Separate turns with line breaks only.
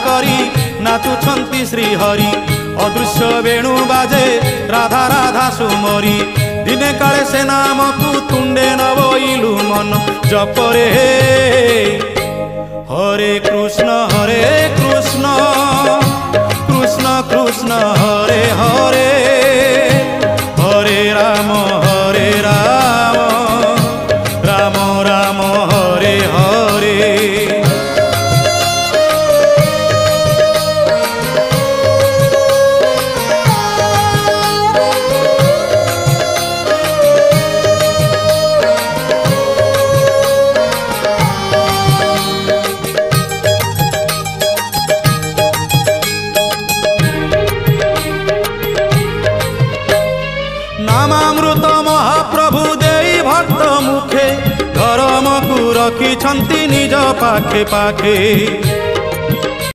करी नाचुछंती श्रीहरि अदृश्य वेणु बाजे राधा राधा सुमरी दिने काले से नाम को तुंडे नवइलु मन जपरे हरे कृष्ण कृष्ण कृष्ण हरे हरे हरे राम राम राम हरे हरे। नामामृत महाप्रभु देई भक्त मुखे धर्म को रखिछंती निज पाखे पाखे।